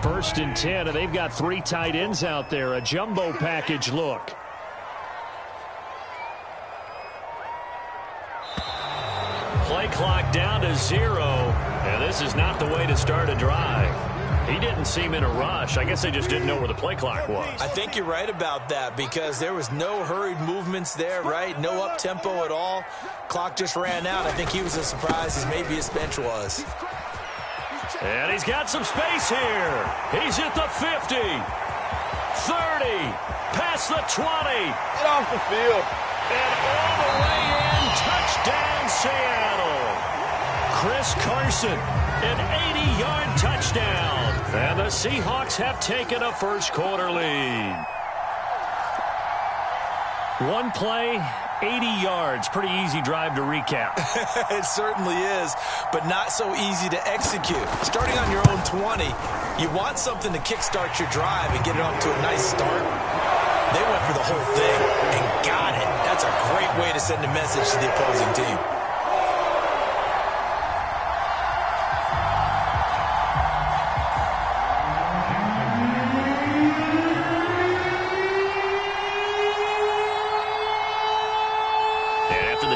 First and 10, and they've got 3 tight ends out there. A jumbo package look. Play clock down to 0, and this is not the way to start a drive. He didn't seem in a rush. I guess they just didn't know where the play clock was. I think you're right about that because there was no hurried movements there, right? No up-tempo at all. Clock just ran out. I think he was as surprised as maybe his bench was. And he's got some space here. He's at the 50, 30, past the 20. Get off the field. And all the way in, touchdown Seattle. Chris Carson, an 80-yard touchdown. And the Seahawks have taken a first-quarter lead. One play, 80 yards. Pretty easy drive to recap. It certainly is, but not so easy to execute. Starting on your own 20, you want something to kickstart your drive and get it off to a nice start. They went for the whole thing and got it. That's a great way to send a message to the opposing team.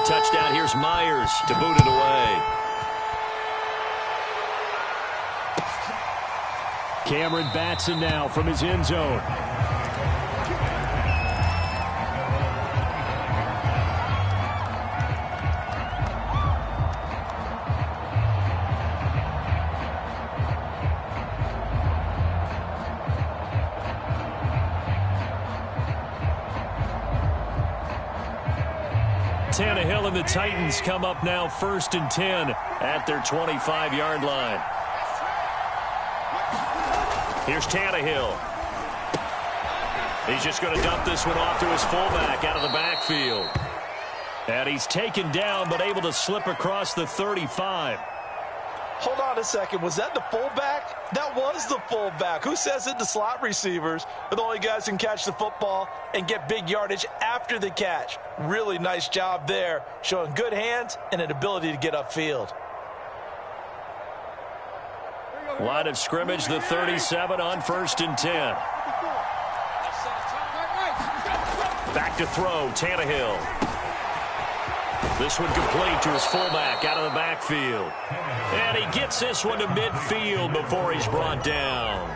Touchdown, here's Myers to boot it away. Cameron Batson now from his end zone. Tannehill and the Titans come up now 1st and 10 at their 25-yard line. Here's Tannehill. He's just going to dump this one off to his fullback out of the backfield. And he's taken down but able to slip across the 35. Hold on a second. Was that the fullback? That was the fullback. Who says it? The slot receivers are the only guys who can catch the football and get big yardage after the catch. Really nice job there, showing good hands and an ability to get upfield. Line of scrimmage, the 37 on 1st and 10. Back to throw, Tannehill. This one complete to his fullback out of the backfield. And he gets this one to midfield before he's brought down.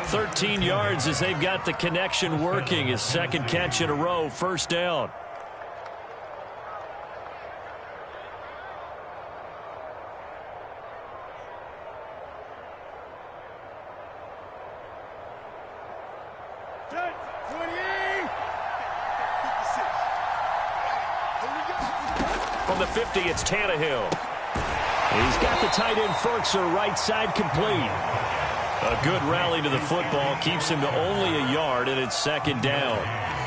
13 yards as they've got the connection working. His second catch in a row, 1st down. From the 50, it's Tannehill. He's got the tight end Ferkser right side complete. A good rally to the football keeps him to only a yard, and it's 2nd down.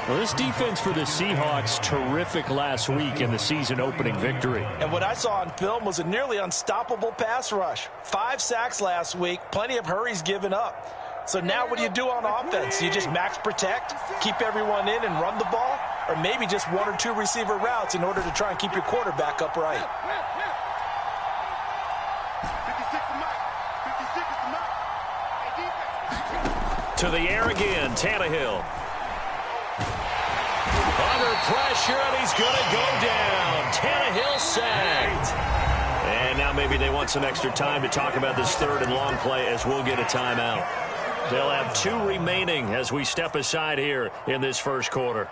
Well, this defense for the Seahawks, terrific last week in the season-opening victory. And what I saw on film was a nearly unstoppable pass rush. 5 sacks last week, plenty of hurries given up. So now what do you do on offense? You just max protect, keep everyone in and run the ball, or maybe just 1 or 2 receiver routes in order to try and keep your quarterback upright. To the air again, Tannehill. Under pressure, and he's going to go down. Tannehill sacked. And now maybe they want some extra time to talk about this 3rd and long play as we'll get a timeout. They'll have 2 remaining as we step aside here in this 1st quarter.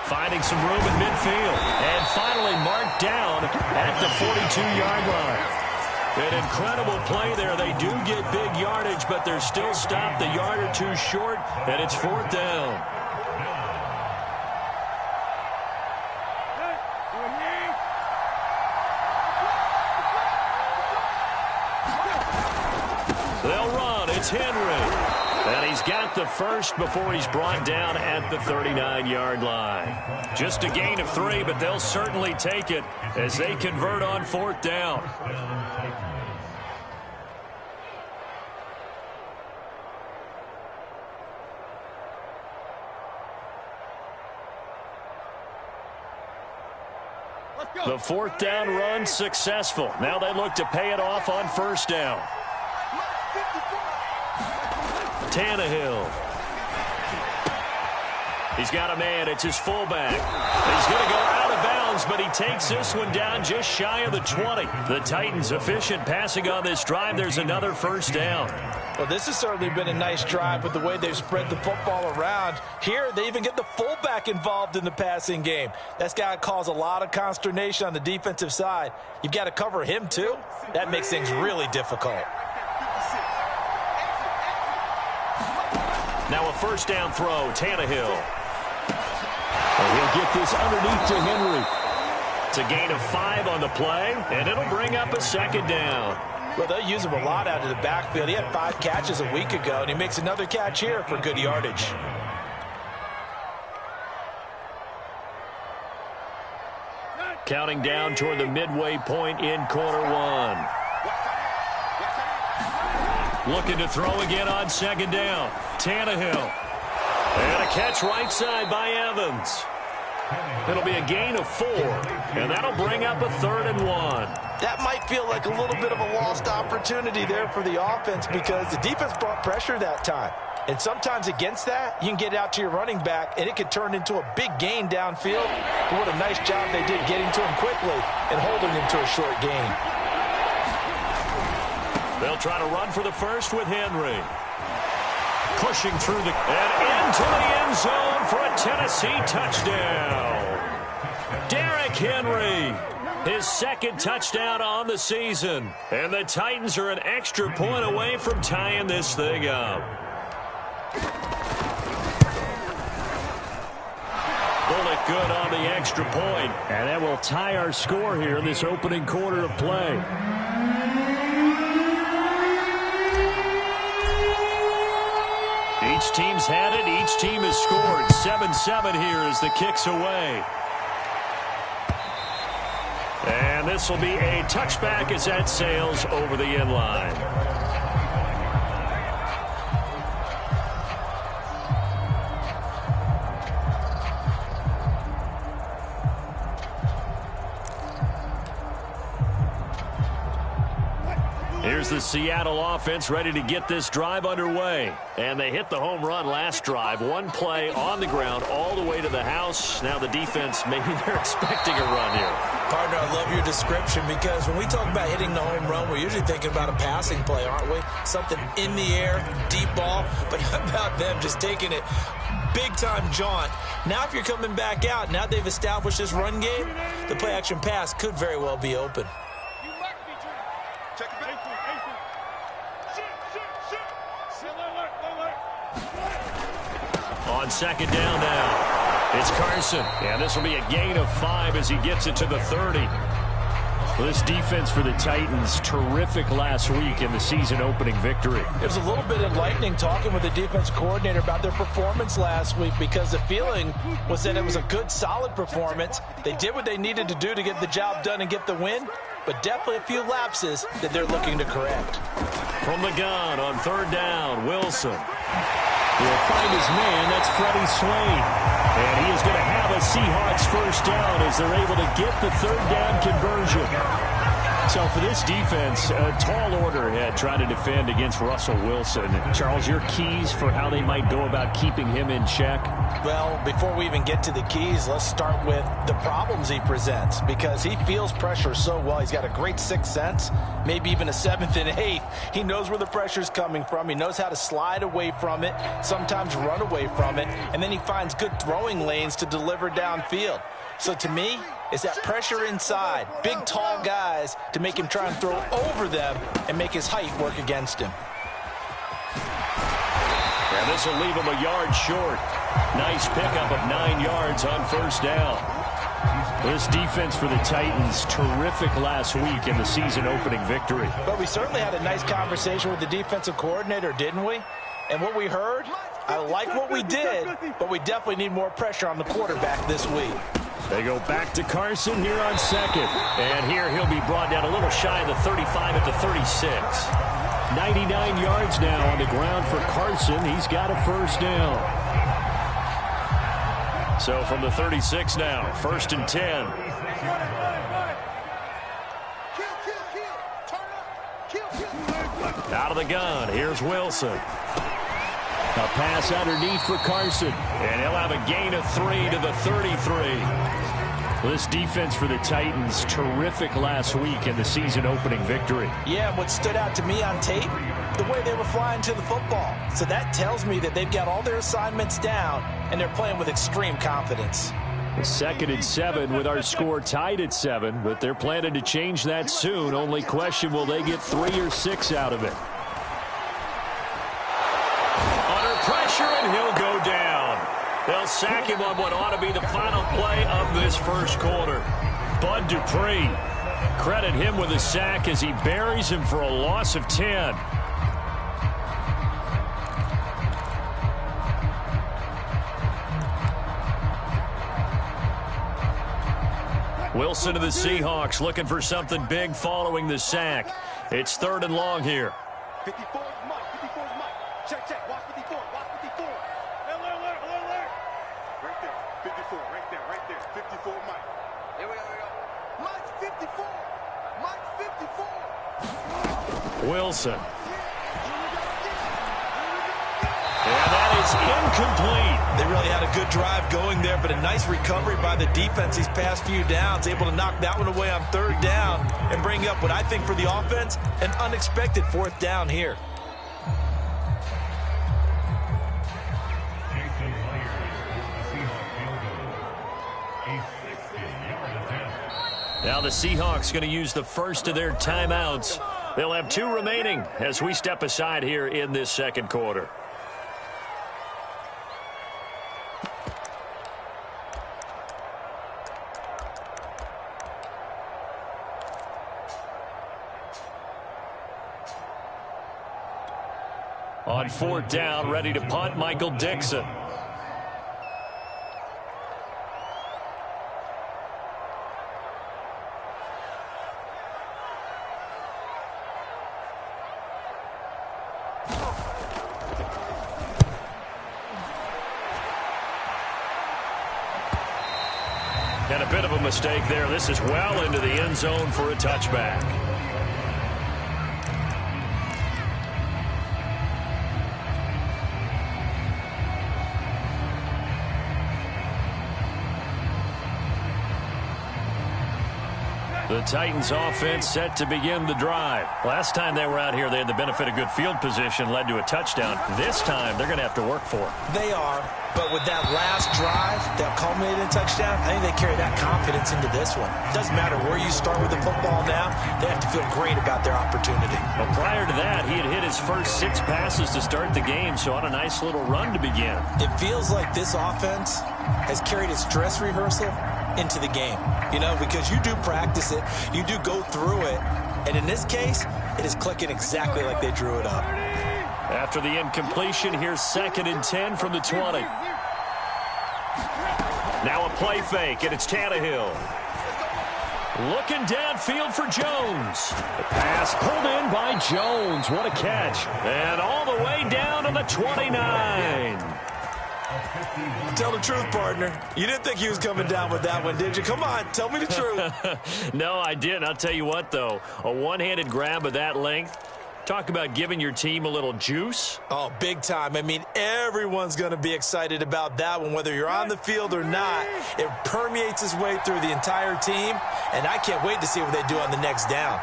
Finding some room in midfield. And finally marked down at the 42-yard line. An incredible play there. They do get big yardage, but they're still stopped a yard or 2 short, and it's 4th down. They'll run. It's Henry. And he's got the first before he's brought down at the 39-yard line. Just a gain of 3, but they'll certainly take it as they convert on 4th down. The fourth down run successful. Now they look to pay it off on first down. Tannehill. He's got a man. It's his fullback. He's going to go out of bounds, but he takes this one down just shy of the 20. The Titans efficient passing on this drive. There's another first down. Well, this has certainly been a nice drive with the way they've spread the football around. Here, they even get the fullback involved in the passing game. That's got to cause a lot of consternation on the defensive side. You've got to cover him, too. That makes things really difficult. Now a first down throw, Tannehill. And he'll get this underneath to Henry. It's a gain of 5 on the play, and it'll bring up a second down. Well, they'll use him a lot out of the backfield. He had 5 catches a week ago, and he makes another catch here for good yardage. Counting down toward the midway point in quarter one. Looking to throw again on second down. Tannehill. And a catch right side by Evans. It'll be a gain of 4, and that'll bring up a 3rd and 1. That might feel like a little bit of a lost opportunity there for the offense because the defense brought pressure that time. And sometimes against that, you can get out to your running back, and it could turn into a big gain downfield. But what a nice job they did getting to him quickly and holding him to a short gain. They'll try to run for the first with Henry. Pushing through and into the end zone for a Tennessee touchdown. Derrick Henry, his 2nd touchdown on the season. And the Titans are an extra point away from tying this thing up. Bullet good on the extra point. And that will tie our score here in this opening quarter of play. Each team's had it. Each team has scored. 7-7 here as the kick's away. And this will be a touchback as that sails over the end line. Here's the Seattle offense ready to get this drive underway. And they hit the home run last drive. One play on the ground all the way to the house. Now the defense, maybe they're expecting a run here. Partner, I love your description because when we talk about hitting the home run, we're usually thinking about a passing play, aren't we? Something in the air, deep ball. But how about them just taking it big-time jaunt? Now if you're coming back out, now they've established this run game, the play-action pass could very well be open. On second down now, it's Carson. And this will be a gain of 5 as he gets it to the 30. This defense for the Titans, terrific last week in the season-opening victory. It was a little bit enlightening talking with the defense coordinator about their performance last week because the feeling was that it was a good, solid performance. They did what they needed to do to get the job done and get the win, but definitely a few lapses that they're looking to correct. From the gun on third down, Wilson. He'll find his man. That's Freddie Swain. And he is going to have a Seahawks first down as they're able to get the third down conversion. So for this defense, a tall order had tried to defend against Russell Wilson. Charles, your keys for how they might go about keeping him in check? Well, before we even get to the keys, let's start with the problems he presents because he feels pressure so well. He's got a great sixth sense, maybe even a 7th and 8th. He knows where the pressure's coming from. He knows how to slide away from it, sometimes run away from it, and then he finds good throwing lanes to deliver downfield. So to me, it's that pressure inside, big, tall guys to make him try and throw over them and make his height work against him. And this will leave him a yard short. Nice pickup of 9 yards on first down. This defense for the Titans, terrific last week in the season-opening victory. But we certainly had a nice conversation with the defensive coordinator, didn't we? And what we heard, I like what we did, but we definitely need more pressure on the quarterback this week. They go back to Carson here on second. And here he'll be brought down a little shy of the 35 at the 36. 99 yards now on the ground for Carson. He's got a first down. So from the 36 now, 1st and 10. Out of the gun, here's Wilson. A pass underneath for Carson. And he'll have a gain of 3 to the 33. Well, this defense for the Titans, terrific last week in the season-opening victory. Yeah, what stood out to me on tape, the way they were flying to the football. So that tells me that they've got all their assignments down, and they're playing with extreme confidence. 2nd and 7 with our score tied at 7, but they're planning to change that soon. Only question, will they get 3 or 6 out of it? Under pressure, and he'll go down. They'll sack him on what ought to be the final play of this first quarter. Bud Dupree, credit him with a sack as he buries him for a loss of 10. Wilson to the Seahawks looking for something big following the sack. It's 3rd and long here. 54 is Mike. 54 is Mike. Check, check. Watch 54. Watch 54. Alert. Right there. 54. Right there. 54 Mike. Here we go. Mike's 54. Mike's 54. Wilson. And that is incomplete. They really had a good drive going there, but a nice recovery by the defense these past few downs, able to knock that one away on 3rd down and bring up what I think for the offense, an unexpected 4th down here. Now the Seahawks going to use the first of their timeouts. They'll have 2 remaining as we step aside here in this second quarter. On 4th down, ready to punt, Michael Dixon. And a bit of a mistake there. This is well into the end zone for a touchback. The Titans offense set to begin the drive. Last time they were out here, they had the benefit of good field position, led to a touchdown. This time, they're going to have to work for it. They are, but with that last drive that culminated in a touchdown, I think they carry that confidence into this one. It doesn't matter where you start with the football now, they have to feel great about their opportunity. Well, prior to that, he had hit his first 6 passes to start the game, so on a nice little run to begin. It feels like this offense has carried its dress rehearsal into the game, you know, because you do practice it, you do go through it, and in this case, it is clicking exactly like they drew it up. After the incompletion, here's 2nd and 10 from the 20. Now a play fake, and it's Tannehill. Looking downfield for Jones. The pass pulled in by Jones. What a catch. And all the way down to the 29. Tell the truth, partner. You didn't think he was coming down with that one, did you? Come on, tell me the truth. No, I didn't. I'll tell you what, though. A one-handed grab of that length. Talk about giving your team a little juice. Oh, big time. I mean, everyone's going to be excited about that one, whether you're on the field or not. It permeates its way through the entire team, and I can't wait to see what they do on the next down.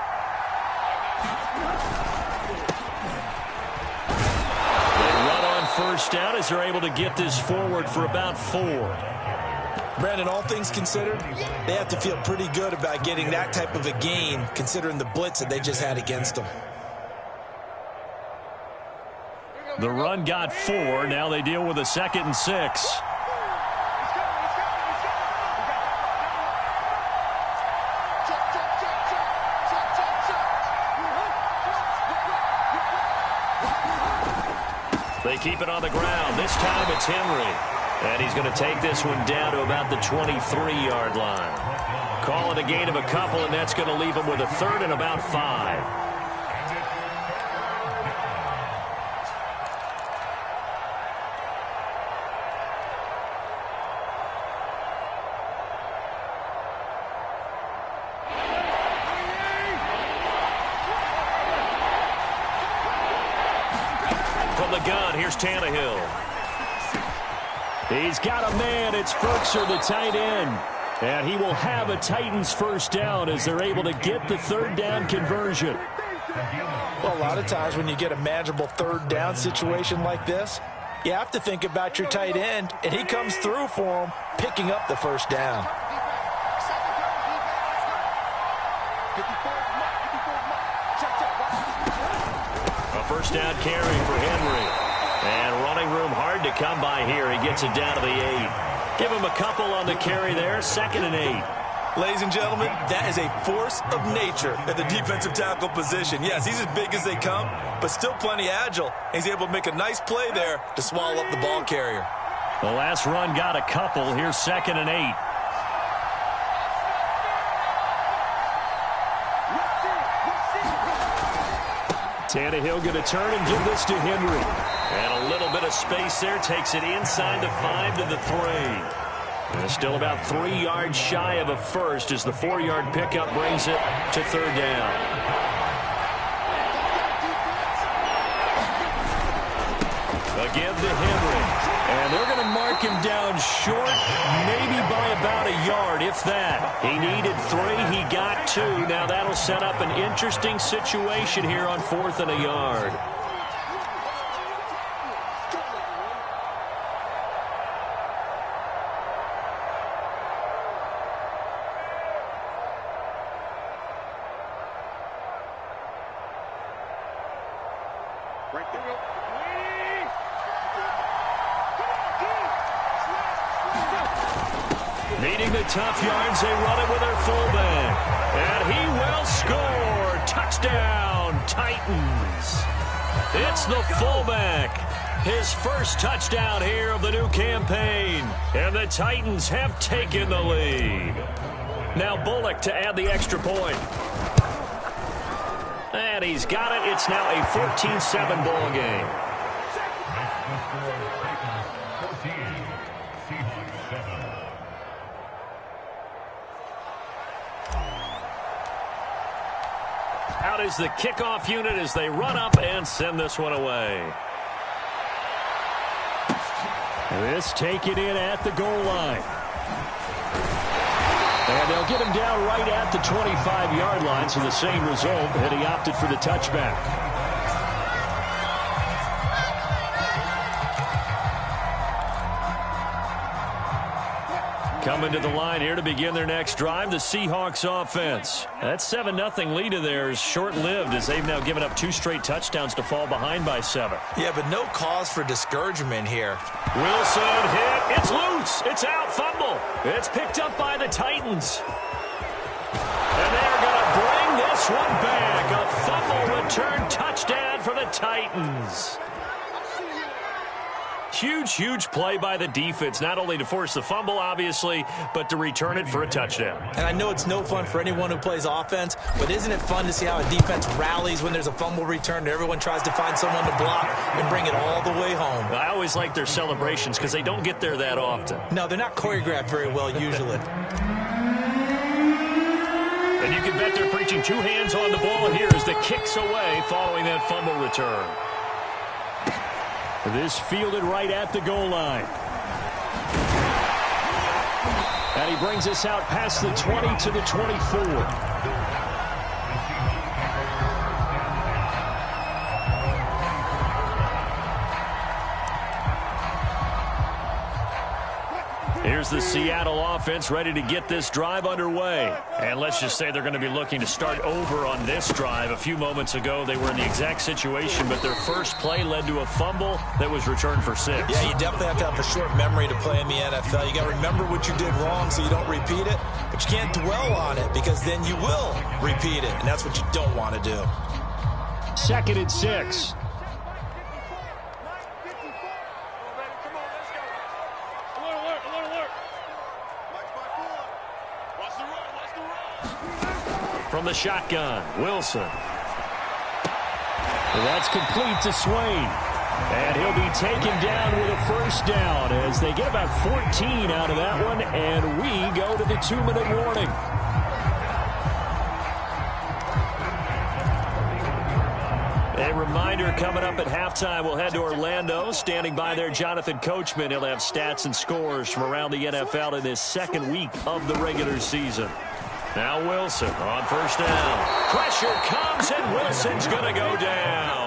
First down as they're able to get this forward for about 4. Brandon, all things considered, they have to feel pretty good about getting that type of a gain considering the blitz that they just had against them. The run got 4. Now they deal with a 2nd and 6. They keep it on the ground. This time it's Henry. And he's going to take this one down to about the 23-yard line. Call it a gain of a couple, and that's going to leave him with a 3rd and about 5. gun. Here's Tannehill. He's got a man. It's Firkser, the tight end. And he will have a Titans first down as they're able to get the third down conversion. Well, a lot of times when you get a manageable third down situation like this, you have to think about your tight end, and he comes through for him, picking up the first down. A first down carry for Henry. And running room hard to come by here. He gets it down to the 8. Give him a couple on the carry there. 2nd and 8. Ladies and gentlemen, that is a force of nature at the defensive tackle position. Yes, he's as big as they come, but still plenty agile. He's able to make a nice play there to swallow up the ball carrier. The last run got a couple. Here's 2nd and 8. Tannehill going to turn and give this to Henry. And a little bit of space there. Takes it inside the 5 to the 3. And still about 3 yards shy of a first as the 4-yard pickup brings it to 3rd down. Again to Henry. And they're going to mark him down short, maybe by about a yard, if that. He needed 3. He got 2. Now that'll set up an interesting situation here on 4th and a yard. Needing the tough yards, they run it with their fullback. And he will score. Touchdown, Titans. It's the fullback. His first touchdown here of the new campaign. And the Titans have taken the lead. Now Bullock to add the extra point. And he's got it. It's now a 14-7 ball game. Out is the kickoff unit as they run up and send this one away. This taken in at the goal line. And they'll get him down right at the 25-yard line, so the same result, and he opted for the touchback. Coming to the line here to begin their next drive, the Seahawks offense. That 7-0 lead of theirs short-lived as they've now given up 2 straight touchdowns to fall behind by 7. Yeah, but no cause for discouragement here. Wilson hit. It's loose. It's out. Fumble. It's picked up by the Titans. And they're going to bring this one back. A fumble return touchdown for the Titans. Huge play by the defense, not only to force the fumble, obviously, but to return it for a touchdown. And I know it's no fun for anyone who plays offense, but isn't it fun to see how a defense rallies when there's a fumble return and everyone tries to find someone to block and bring it all the way home? I always like their celebrations because they don't get there that often. No, they're not choreographed very well usually. And you can bet they're preaching 2 hands on the ball here as the kick's away following that fumble return. This fielded right at the goal line. And he brings us out past the 20 to the 24. Here's the Seattle offense ready to get this drive underway. And let's just say they're going to be looking to start over on this drive. A few moments ago, they were in the exact situation, but their first play led to a fumble that was returned for 6. Yeah, you definitely have to have a short memory to play in the NFL. You got to remember what you did wrong so you don't repeat it, but you can't dwell on it because then you will repeat it, and that's what you don't want to do. 2nd and 6. From the shotgun, Wilson. That's complete to Swain. And he'll be taken down with a first down as they get about 14 out of that one, and we go to the 2-minute warning. A reminder coming up at halftime, we'll head to Orlando. Standing by there, Jonathan Coachman. He'll have stats and scores from around the NFL in this second week of the regular season. Now Wilson on first down. Pressure comes, and Wilson's going to go down.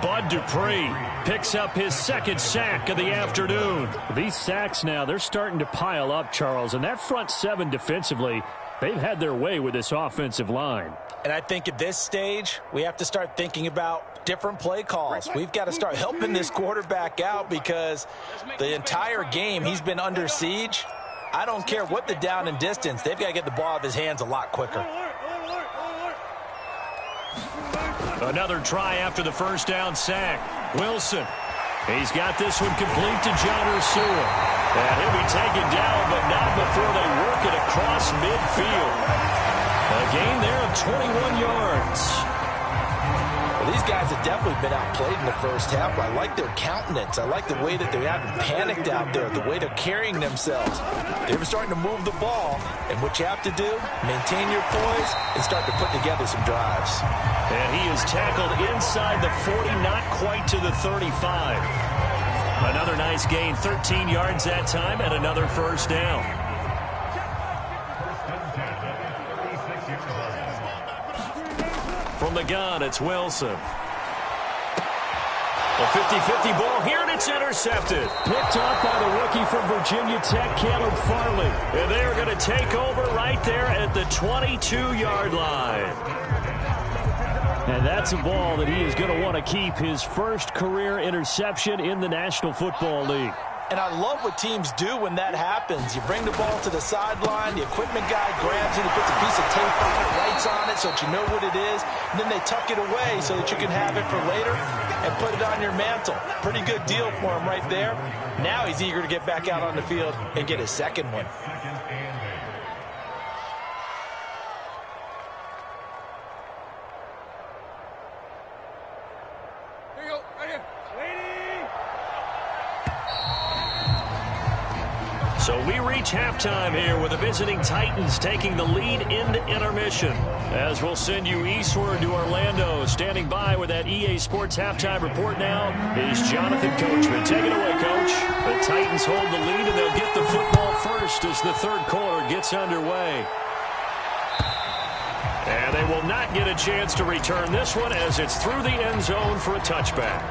Bud Dupree picks up his second sack of the afternoon. These sacks now, they're starting to pile up, Charles. And that front seven defensively, they've had their way with this offensive line. And I think at this stage, we have to start thinking about different play calls. We've got to start helping this quarterback out because the entire game he's been under siege. I don't care what the down and distance. They've got to get the ball out of his hands a lot quicker. Another try after the first down sack. Wilson. He's got this one complete to John Ursua. And he'll be taken down, but not before they work it across midfield. A gain there of 21 yards. Well, these guys have definitely been outplayed in the first half. I like their countenance. I like the way that they haven't panicked out there, the way they're carrying themselves. They're starting to move the ball, and what you have to do, maintain your poise and start to put together some drives. And he is tackled inside the 40, not quite to the 35. Another nice gain, 13 yards that time, and another first down. From the gun, it's Wilson. A 50-50 ball here, and it's intercepted. Picked off by the rookie from Virginia Tech, Caleb Farley. And they are going to take over right there at the 22-yard line. And that's a ball that he is going to want to keep, his first career interception in the National Football League. And I love what teams do when that happens. You bring the ball to the sideline, the equipment guy grabs it, he puts a piece of tape on it, writes on it so that you know what it is, and then they tuck it away so that you can have it for later and put it on your mantle. Pretty good deal for him right there. Now he's eager to get back out on the field and get his second one. So we reach halftime here with the visiting Titans taking the lead into intermission. As we'll send you eastward to Orlando. Standing by with that EA Sports halftime report now is Jonathan Coachman. Take it away, Coach. The Titans hold the lead, and they'll get the football first as the third quarter gets underway. And they will not get a chance to return this one as it's through the end zone for a touchback.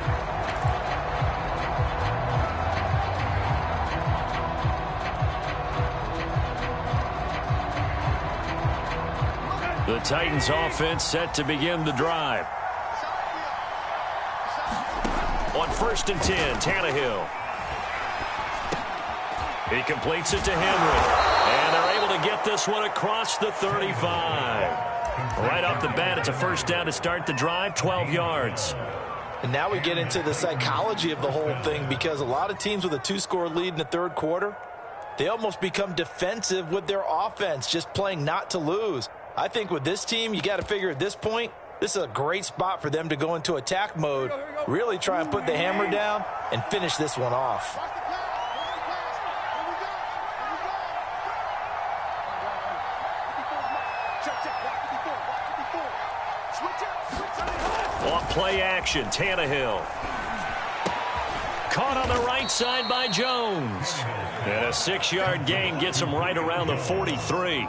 The Titans offense set to begin the drive. On 1st and 10, Tannehill. He completes it to Henry. And they're able to get this one across the 35. Right off the bat, it's a first down to start the drive, 12 yards. And now we get into the psychology of the whole thing because a lot of teams with a 2-score lead in the third quarter, they almost become defensive with their offense, just playing not to lose. I think with this team, you got to figure at this point, this is a great spot for them to go into attack mode, really try and put the hammer down and finish this one off. Off play action, Tannehill. Caught on the right side by Jones. And a 6-yard gain gets him right around the 43.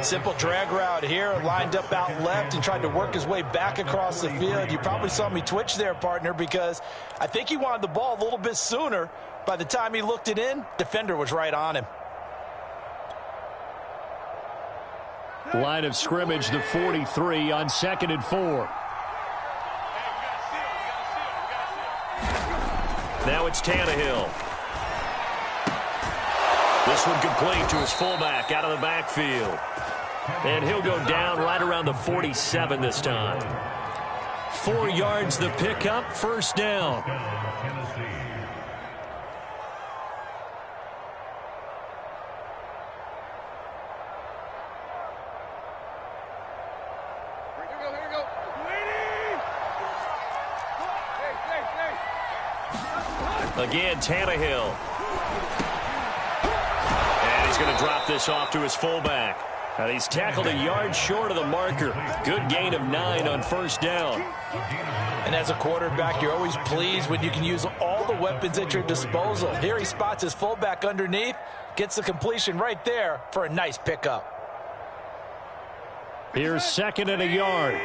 Simple drag route here, lined up out left and tried to work his way back across the field. You probably saw me twitch there, partner, because I think he wanted the ball a little bit sooner. By the time he looked it in, defender was right on him. Line of scrimmage, the 43 on 2nd and 4. Now it's Tannehill. This one complete to his fullback out of the backfield. And he'll go down right around the 47 this time. 4 yards the pickup, first down. Again, Tannehill. And he's going to drop this off to his fullback. And he's tackled a yard short of the marker. Good gain of 9 on first down. And as a quarterback, you're always pleased when you can use all the weapons at your disposal. Here he spots his fullback underneath, gets the completion right there for a nice pickup. Here's 2nd and a yard.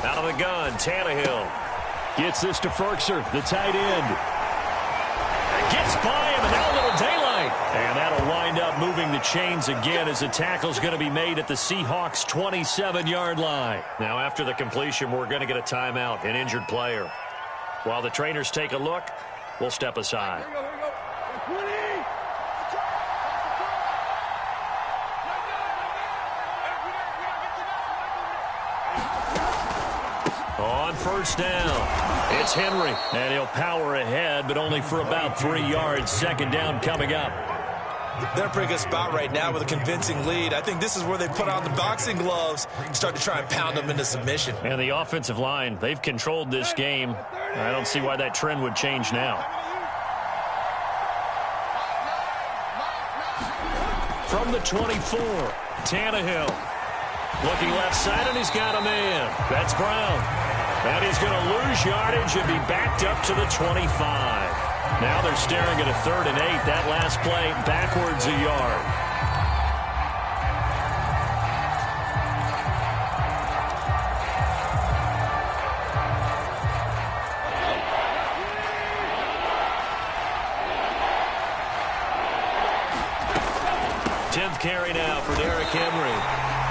Out of the gun, Tannehill. Gets this to Ferkser, the tight end. Gets by him, and now a little daylight. And that'll wind up moving the chains again as the tackle's going to be made at the Seahawks' 27-yard line. Now, after the completion, we're going to get a timeout, an injured player. While the trainers take a look, we'll step aside. On first down, it's Henry, and he'll power ahead, but only for about 3 yards. 2nd down coming up. They're in a pretty good spot right now with a convincing lead. I think this is where they put on the boxing gloves and start to try and pound them into submission. And the offensive line, they've controlled this game. I don't see why that trend would change now. From the 24, Tannehill. Looking left side, and he's got a man. That's Brown. And he's going to lose yardage and be backed up to the 25. Now they're staring at a 3rd and 8. That last play backwards a yard. Carry now for Derrick Henry.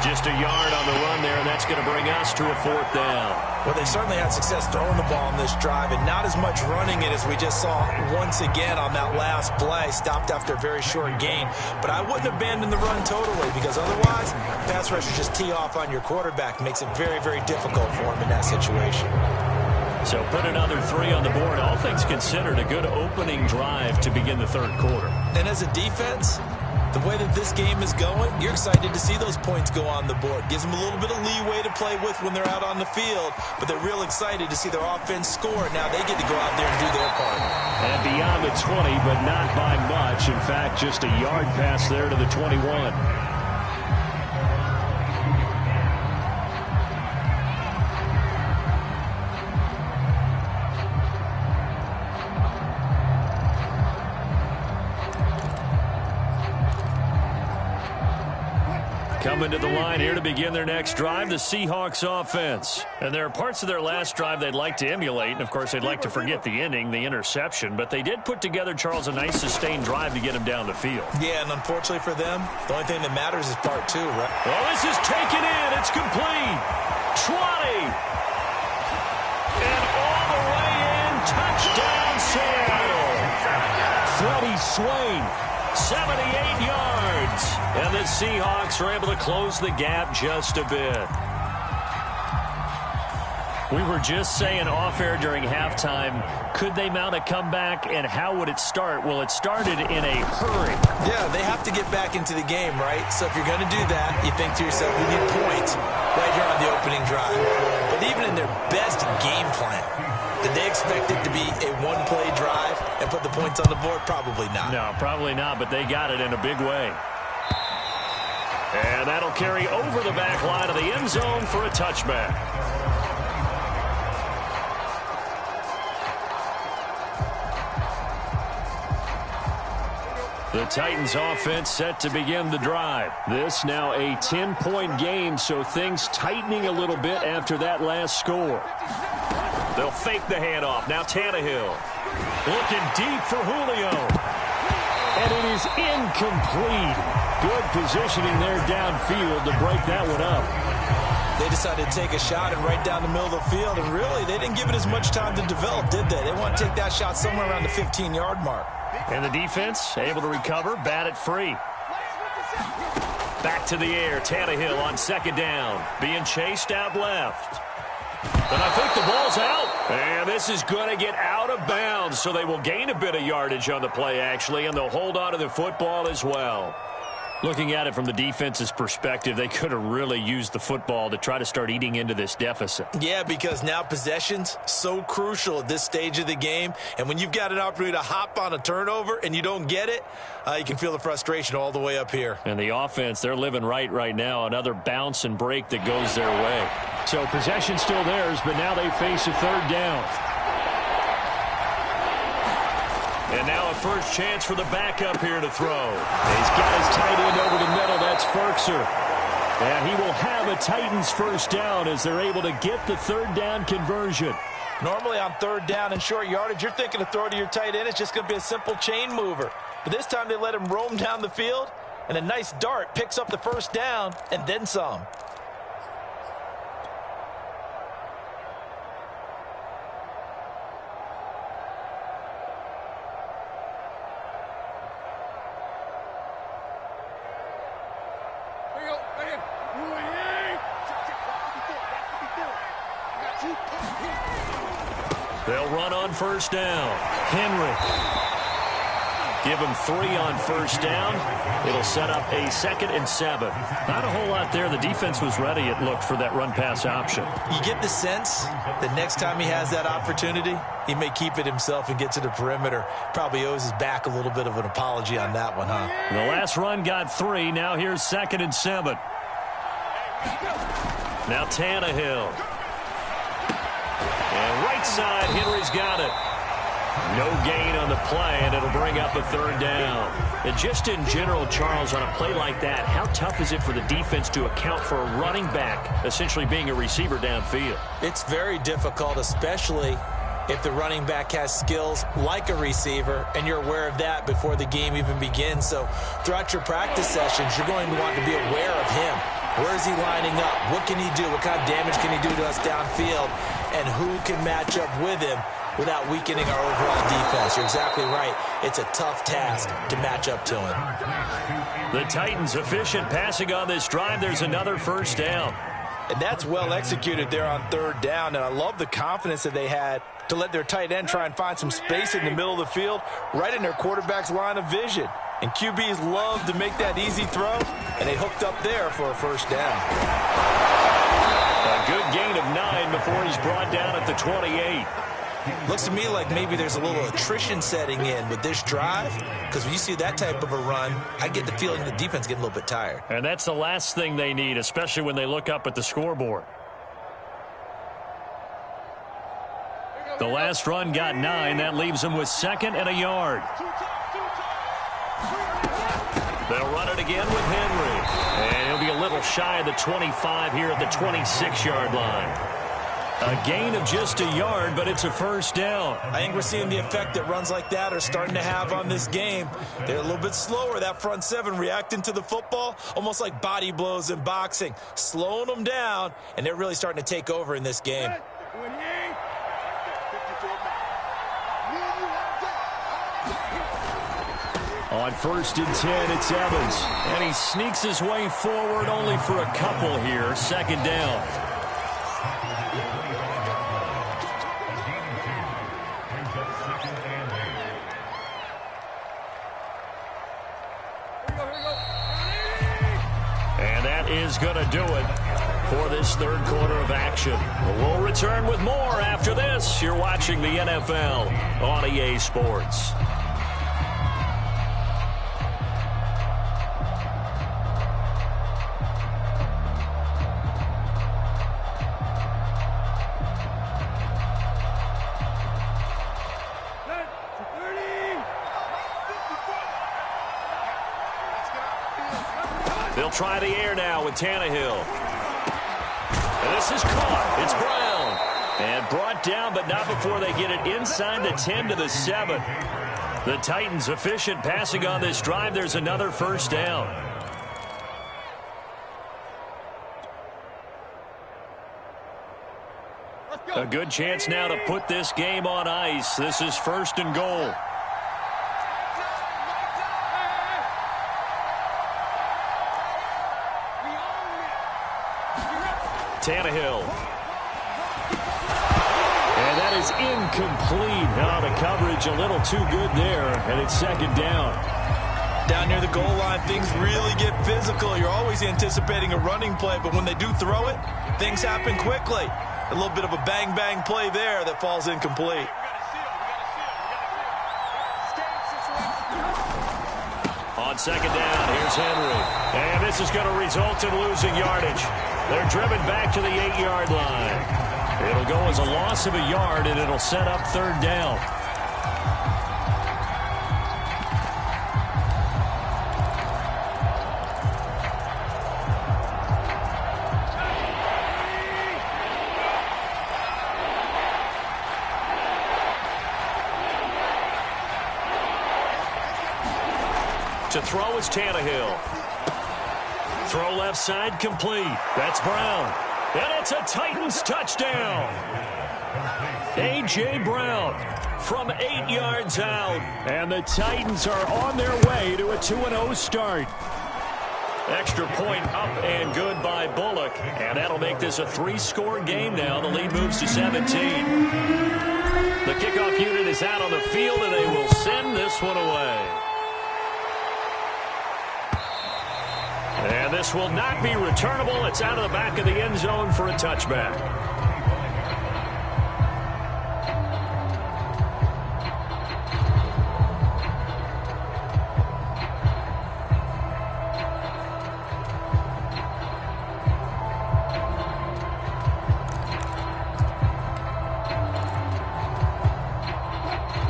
Just a yard on the run there, and that's going to bring us to a 4th down. Well, they certainly had success throwing the ball on this drive, and not as much running it as we just saw once again on that last play. Stopped after a very short gain. But I wouldn't abandon the run totally, because otherwise, pass rushers just tee off on your quarterback. Makes it very, very difficult for him in that situation. So put another 3 on the board. All things considered, a good opening drive to begin the 3rd quarter. And as a defense, the way that this game is going, you're excited to see those points go on the board. Gives them a little bit of leeway to play with when they're out on the field, but they're real excited to see their offense score. Now they get to go out there and do their part. And beyond the 20, but not by much. In fact, just a yard pass there to the 21. Coming to the line here to begin their next drive, the Seahawks offense. And there are parts of their last drive they'd like to emulate, and of course they'd like to forget the ending, the interception, but they did put together, Charles, a nice sustained drive to get him down the field. Yeah, and unfortunately for them, the only thing that matters is part 2, right? Well, this is taken in. It's complete. 20. And all the way in. Touchdown, Seattle. Freddie Swain. 78 yards. And the Seahawks are able to close the gap just a bit. We were just saying off-air during halftime, could they mount a comeback, and how would it start? Well, it started in a hurry. Yeah, they have to get back into the game, right? So if you're going to do that, you think to yourself, we need points right here on the opening drive. But even in their best game plan, did they expect it to be a one-play drive and put the points on the board? Probably not. No, probably not, but they got it in a big way. And that'll carry over the back line of the end zone for a touchback. The Titans offense set to begin the drive. This now a 10-point game, so things tightening a little bit after that last score. They'll fake the handoff. Now Tannehill looking deep for Julio. And it is incomplete. Good positioning there downfield to break that one up. They decided to take a shot and right down the middle of the field, and really, they didn't give it as much time to develop, did they? They want to take that shot somewhere around the 15-yard mark. And the defense able to recover, bat it free. Back to the air, Tannehill on 2nd down, being chased out left. And I think the ball's out. And this is going to get out of bounds, so they will gain a bit of yardage on the play, actually, and they'll hold on to the football as well. Looking at it from the defense's perspective, they could have really used the football to try to start eating into this deficit. Yeah, because now possession's so crucial at this stage of the game. And when you've got an opportunity to hop on a turnover and you don't get it, you can feel the frustration all the way up here. And the offense, they're living right now. Another bounce and break that goes their way. So possession still theirs, but now they face a third down. And now a first chance for the backup here to throw. He's got his tight end over the middle. That's Firkser. And he will have a Titans first down as they're able to get the third down conversion. Normally on third down and short yardage, you're thinking to throw to your tight end. It's just going to be a simple chain mover. But this time they let him roam down the field, and a nice dart picks up the first down and then some. They'll run on first down. Henry. Give him 3 on first down. It'll set up a 2nd and 7. Not a whole lot there. The defense was ready, it looked, for that run-pass option. You get the sense that next time he has that opportunity, he may keep it himself and get to the perimeter. Probably owes his back a little bit of an apology on that one, huh? The last run got 3. Now here's 2nd and 7. Now Tannehill. And right side, Henry's got it. No gain on the play, and it'll bring up a third down. And just in general, Charles, on a play like that, how tough is it for the defense to account for a running back essentially being a receiver downfield? It's very difficult, especially if the running back has skills like a receiver, and you're aware of that before the game even begins. So throughout your practice sessions, you're going to want to be aware of him. Where is he lining up? What can he do? What kind of damage can he do to us downfield? And who can match up with him without weakening our overall defense? You're exactly right. It's a tough task to match up to him. The Titans efficient passing on this drive. There's another first down. And that's well executed there on third down. And I love the confidence that they had to let their tight end try and find some space in the middle of the field, right in their quarterback's line of vision. And QBs love to make that easy throw, and they hooked up there for a first down. A good gain of 9 before he's brought down at the 28. Looks to me like maybe there's a little attrition setting in with this drive, because when you see that type of a run, I get the feeling the defense getting a little bit tired. And that's the last thing they need, especially when they look up at the scoreboard. The last run got 9. That leaves them with 2nd and a yard. They'll run it again with Henry. And he'll be a little shy of the 25 here at the 26-yard line. A gain of just a yard, but it's a first down. I think we're seeing the effect that runs like that are starting to have on this game. They're a little bit slower, that front seven, reacting to the football, almost like body blows in boxing, slowing them down, and they're really starting to take over in this game. On 1st and 10, it's Evans. And he sneaks his way forward only for a couple here. 2nd down. And that is going to do it for this third quarter of action. We'll return with more after this. You're watching the NFL on EA Sports. They'll try the air now with Tannehill. And this is caught. It's Brown. And brought down, but not before they get it inside the 10 to the 7. The Titans efficient passing on this drive. There's another first down. A good chance now to put this game on ice. This is 1st and goal. Tannehill. And that is incomplete. Oh, the coverage a little too good there, and it's 2nd down. Down near the goal line, things really get physical. You're always anticipating a running play, but when they do throw it, things happen quickly. A little bit of a bang-bang play there that falls incomplete. On second down, here's Henry. And this is going to result in losing yardage. They're driven back to the 8-yard line. It'll go as a loss of a yard, and it'll set up third down. To throw is Tannehill. Throw left side complete. That's Brown. And it's a Titans touchdown. A.J. Brown from 8 yards out. And the Titans are on their way to a 2-0 start. Extra point up and good by Bullock. And that'll make this a 3-score game now. The lead moves to 17. The kickoff unit is out on the field, and they will send this one away. And this will not be returnable. It's out of the back of the end zone for a touchback.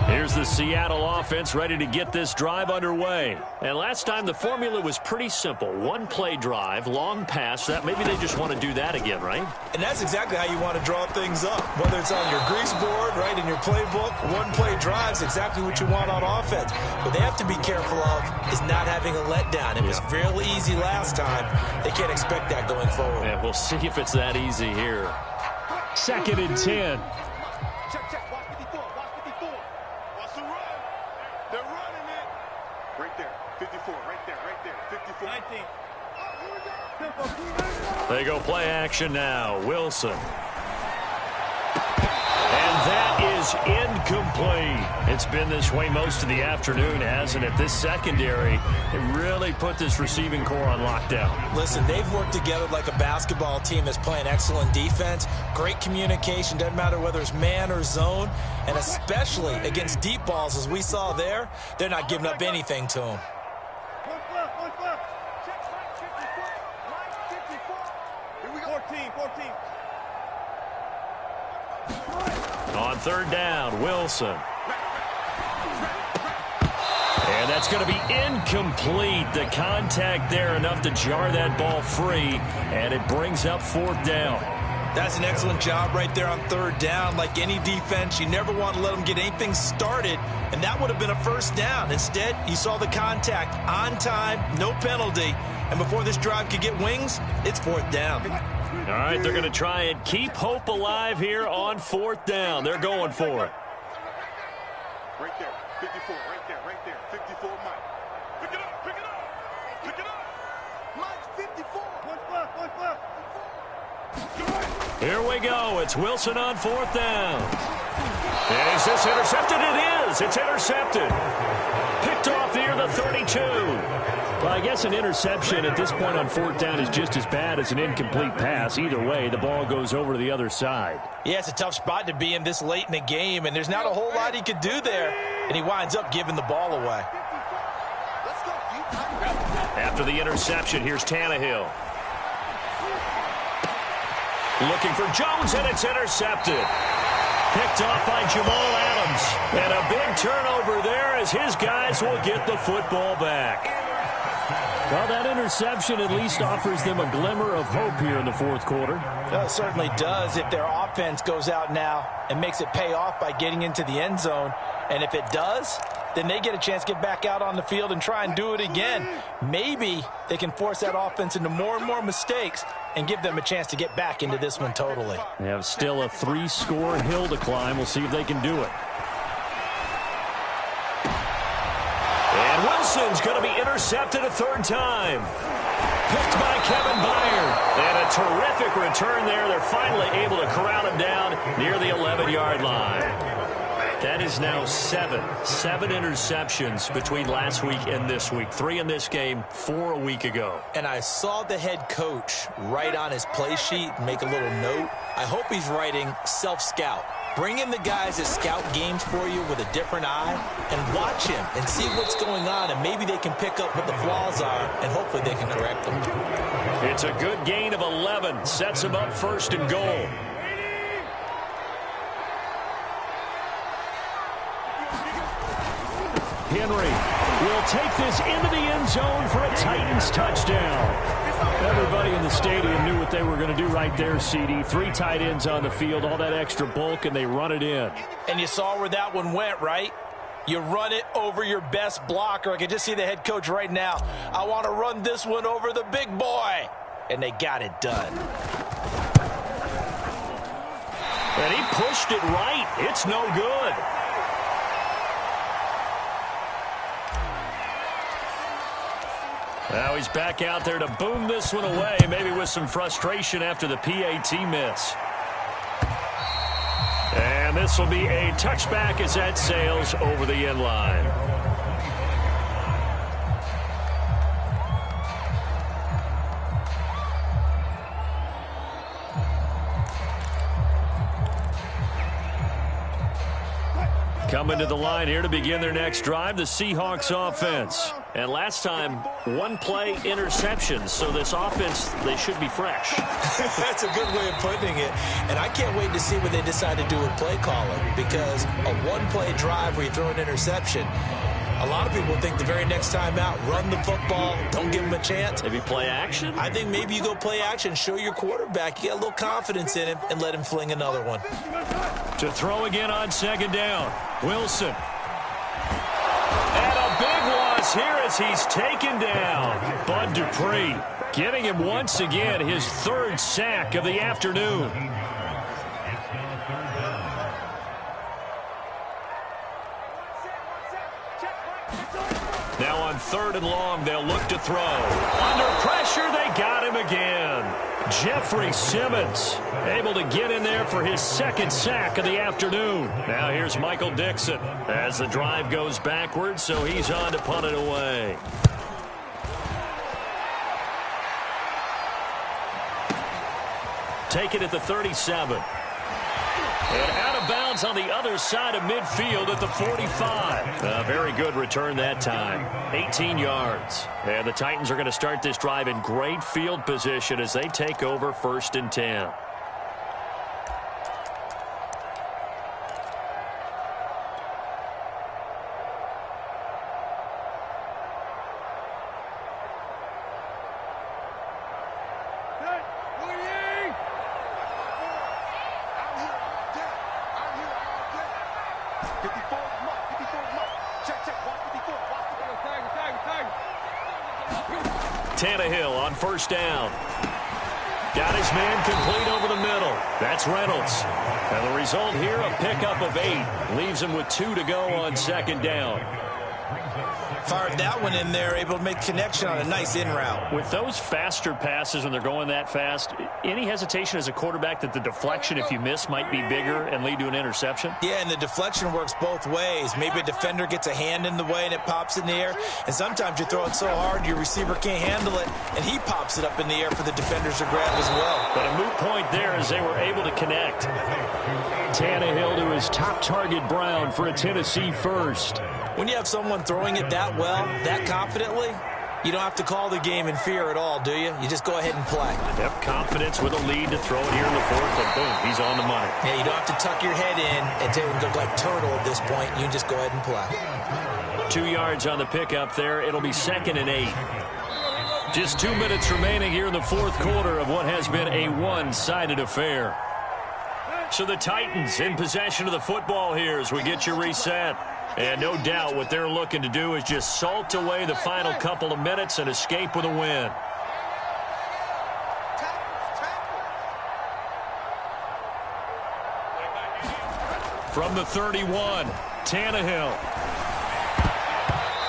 Here's the Seattle offense ready to get this drive underway. And last time the formula was pretty simple. One-play drive, long pass. That maybe they just want to do that again, right? And that's exactly how you want to draw things up. Whether it's on your grease board, right, in your playbook, one-play drive is exactly what you want on offense. What they have to be careful of is not having a letdown. It was fairly easy last time. They can't expect that going forward. Yeah, we'll see if it's that easy here. 2nd and 10. Check, check. Watch 54. Watch 54. Watch the run. They're running it. Right there. 54. Right there. Right there. 54. 19. They go play action now. Wilson. And that is incomplete. It's been this way most of the afternoon, hasn't it? This secondary, it really put this receiving core on lockdown. Listen, they've worked together like a basketball team that's playing excellent defense. Great communication. Doesn't matter whether it's man or zone. And especially against deep balls, as we saw there, they're not giving up anything to them. 14. On 3rd down, Wilson. And that's going to be incomplete. The contact there enough to jar that ball free, and it brings up 4th down. That's an excellent job right there on 3rd down. Like any defense, you never want to let them get anything started, and that would have been a 1st down. Instead, you saw the contact on time, no penalty, and before this drive could get wings, it's 4th down. All right, they're going to try and keep hope alive here on 4th down. They're going for it. Right there. 54. Right there. 54, Mike. Pick it up. Mike's 54. One left. Here we go. It's Wilson on 4th down. Is this intercepted? It is. It's intercepted. Picked off near the 32. Well, I guess an interception at this point on 4th down is just as bad as an incomplete pass. Either way, the ball goes over to the other side. Yeah, it's a tough spot to be in this late in the game, and there's not a whole lot he could do there, and he winds up giving the ball away. After the interception, here's Tannehill. Looking for Jones, and it's intercepted. Picked off by Jamal Adams. And a big turnover there as his guys will get the football back. Well, that interception at least offers them a glimmer of hope here in the 4th quarter. It certainly does if their offense goes out now and makes it pay off by getting into the end zone. And if it does, then they get a chance to get back out on the field and try and do it again. Maybe they can force that offense into more and more mistakes and give them a chance to get back into this one totally. They have still a 3-score hill to climb. We'll see if they can do it. And Wilson's going to be intercepted a 3rd time. Picked by Kevin Byard. And a terrific return there. They're finally able to corral him down near the 11-yard line. That is now 7 interceptions between last week and this week. 3 in this game, 4 a week ago. And I saw the head coach write on his play sheet, make a little note. I hope he's writing self-scout. Bring in the guys that scout games for you with a different eye and watch him and see what's going on, and maybe they can pick up what the flaws are, and hopefully they can correct them. It's a good gain of 11. Sets him up first and goal. Henry will take this into the end zone for a Titans touchdown. Everybody in the stadium knew what they were going to do right there, CD. 3 tight ends on the field, all that extra bulk, and they run it in. And you saw where that one went, right? You run it over your best blocker. I can just see the head coach right now. I want to run this one over the big boy. And they got it done. And he pushed it right. It's no good. Now he's back out there to boom this one away, maybe with some frustration after the PAT miss. And this will be a touchback as that sails over the end line. Coming to the line here to begin their next drive, the Seahawks offense. And last time, 1-play interceptions. So this offense, they should be fresh. That's a good way of putting it. And I can't wait to see what they decide to do with play calling. Because a 1-play drive where you throw an interception, a lot of people think the very next time out, run the football, don't give him a chance. Maybe play action? I think maybe you go play action, show your quarterback, you get a little confidence in him, and let him fling another one. To throw again on second down, Wilson. And a big loss here as he's taken down. Bud Dupree getting him once again his 3rd sack of the afternoon. Now on 3rd and long, they'll look to throw. Under pressure, they got him again. Jeffrey Simmons able to get in there for his 2nd sack of the afternoon. Now here's Michael Dixon as the drive goes backwards, so he's on to punt it away. Take it at the 37. And out of bounds on the other side of midfield at the 45. A very good return that time. 18 yards. And the Titans are going to start this drive in great field position as they take over 1st and 10. Tannehill on 1st down. Got his man complete over the middle. That's Reynolds. And the result here, a pickup of 8. Leaves him with 2 to go on 2nd down. Fired that one in there, able to make connection on a nice in route. With those faster passes when they're going that fast, any hesitation as a quarterback that the deflection, if you miss, might be bigger and lead to an interception? Yeah, and the deflection works both ways. Maybe a defender gets a hand in the way and it pops in the air. And sometimes you throw it so hard your receiver can't handle it, and he pops it up in the air for the defenders to grab as well. But a moot point there as they were able to connect. Tannehill to his top target, Brown, for a Tennessee first. When you have someone throwing it that well, that confidently, you don't have to call the game in fear at all, do you? You just go ahead and play. Yep, confidence with a lead to throw it here in the 4th, and boom, he's on the money. Yeah, you don't have to tuck your head in and go like turtle at this point. You just go ahead and play. 2 yards on the pickup there. It'll be 2nd and 8. Just 2 minutes remaining here in the 4th quarter of what has been a one-sided affair. So the Titans in possession of the football here as we get you reset. And no doubt what they're looking to do is just salt away the final couple of minutes and escape with a win. From the 31, Tannehill.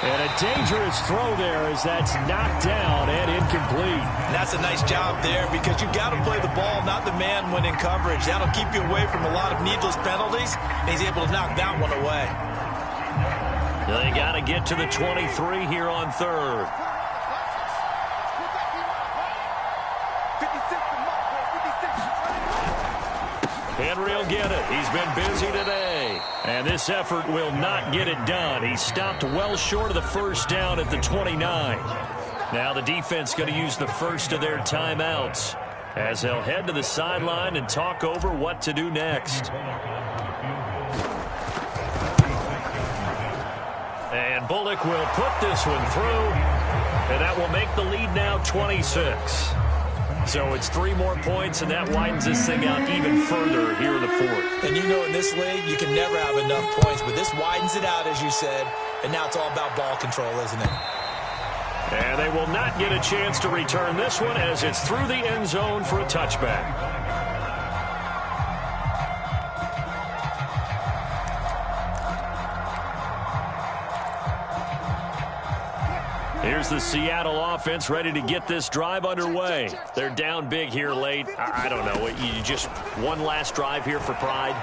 And a dangerous throw there as that's knocked down and incomplete. And that's a nice job there because you've got to play the ball, not the man when in coverage. That'll keep you away from a lot of needless penalties, and he's able to knock that one away. They got to get to the 23 here on third. Henry will get it. He's been busy today. And this effort will not get it done. He stopped well short of the first down at the 29. Now the defense going to use the first of their timeouts as they'll head to the sideline and talk over what to do next. And Bullock will put this one through, and that will make the lead now 26. So it's 3 more points, and that widens this thing out even further here in the fourth. And you know in this league, you can never have enough points, but this widens it out, as you said, and now it's all about ball control, isn't it? And they will not get a chance to return this one as it's through the end zone for a touchback. Here's the Seattle offense ready to get this drive underway. They're down big here late. I don't know. You just one last drive here for pride?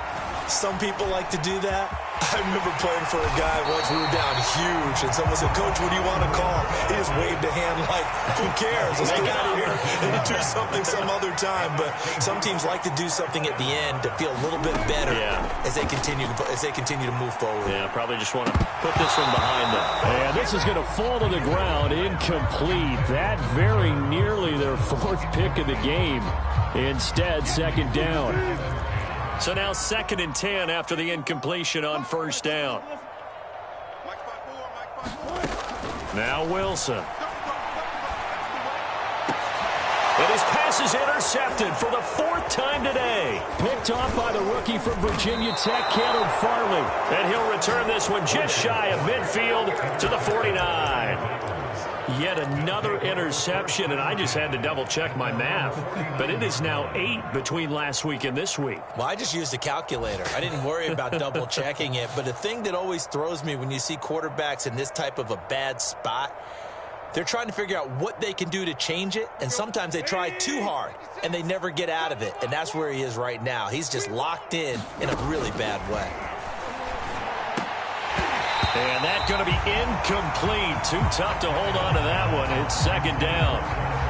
Some people like to do that. I remember playing for a guy once. We were down huge, and someone said, "Coach, what do you want to call?" He just waved a hand like, "Who cares? Let's get out of here and do something some other time." But some teams like to do something at the end to feel a little bit better as they continue to move forward. Yeah, probably just want to put this one behind them. And this is going to fall to the ground, incomplete. That very nearly their 4th pick of the game. Instead, second down. So now 2nd and 10 after the incompletion on first down. Now Wilson. And his pass is intercepted for the 4th time today. Picked off by the rookie from Virginia Tech, Caleb Farley. And he'll return this one just shy of midfield to the 49. Yet another interception, and I just had to double-check my math. But it is now 8 between last week and this week. Well, I just used a calculator. I didn't worry about double-checking it. But the thing that always throws me when you see quarterbacks in this type of a bad spot, they're trying to figure out what they can do to change it, and sometimes they try too hard, and they never get out of it. And that's where he is right now. He's just locked in a really bad way. And that's going to be incomplete. Too tough to hold on to that one. It's second down.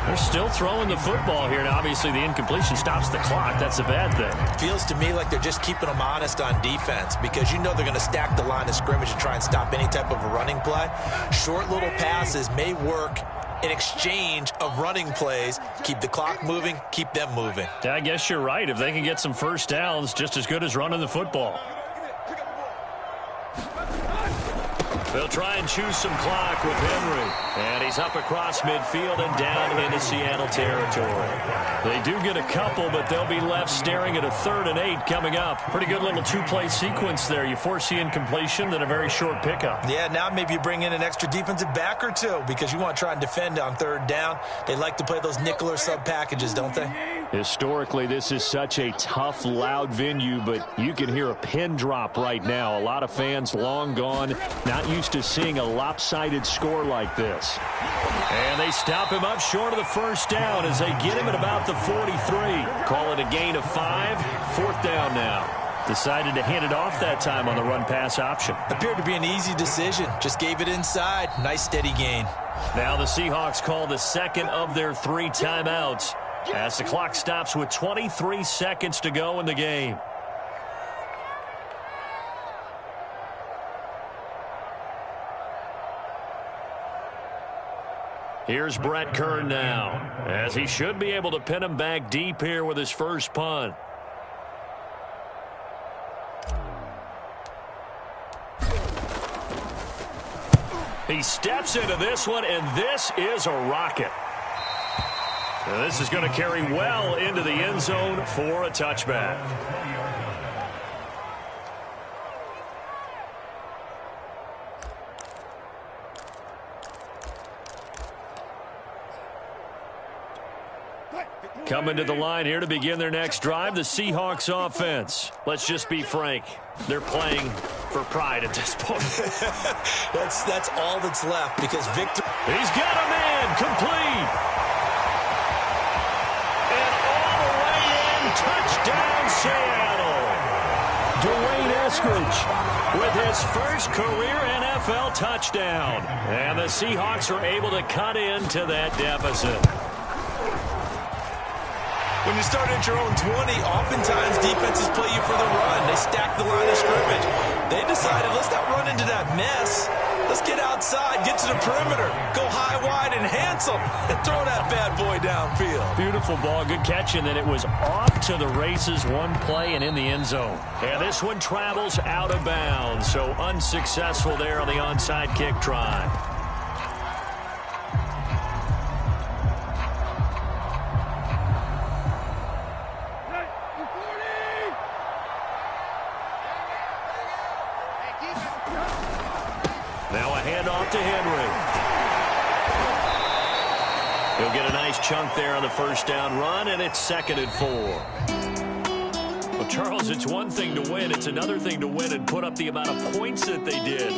They're still throwing the football here. Now, obviously, the incompletion stops the clock. That's a bad thing. Feels to me like they're just keeping them honest on defense because you know they're going to stack the line of scrimmage and try and stop any type of a running play. Short little passes may work in exchange of running plays. Keep the clock moving, keep them moving. Yeah, I guess you're right. If they can get some first downs, just as good as running the football. They'll try and choose some clock with Henry. And he's up across midfield and down into Seattle territory. They do get a couple, but they'll be left staring at a 3rd and 8 coming up. Pretty good little 2-play sequence there. You force the incompletion, then a very short pickup. Yeah, now maybe you bring in an extra defensive back or two because you want to try and defend on 3rd down. They like to play those nickel or sub packages, don't they? Historically, this is such a tough, loud venue, but you can hear a pin drop right now. A lot of fans long gone, not used to seeing a lopsided score like this. And they stop him up short of the first down as they get him at about the 43. Call it a gain of 5. 4th down now. Decided to hand it off that time on the run-pass option. Appeared to be an easy decision. Just gave it inside. Nice, steady gain. Now the Seahawks call the 2nd of their 3 timeouts as the clock stops with 23 seconds to go in the game. Here's Brett Kern now, as he should be able to pin him back deep here with his first punt. He steps into this one, and this is a rocket. Now, this is going to carry well into the end zone for a touchback. Coming to the line here to begin their next drive, the Seahawks offense. Let's just be frank. They're playing for pride at this point. That's all that's left because victory. He's got a man complete. And all the way in, touchdown Seattle. Dwayne Eskridge with his first career NFL touchdown. And the Seahawks are able to cut into that deficit. When you start at your own 20, oftentimes defenses play you for the run. They stack the line of scrimmage. They decided, let's not run into that mess. Let's get outside, get to the perimeter, go high, wide, and handsome, and throw that bad boy downfield. Beautiful ball, good catch, and then it was off to the races, one play and in the end zone. And this one travels out of bounds, so unsuccessful there on the onside kick try. Now a handoff to Henry. He'll get a nice chunk there on the first down run, and it's 2nd and 4. Well, Charles, it's one thing to win. It's another thing to win and put up the amount of points that they did.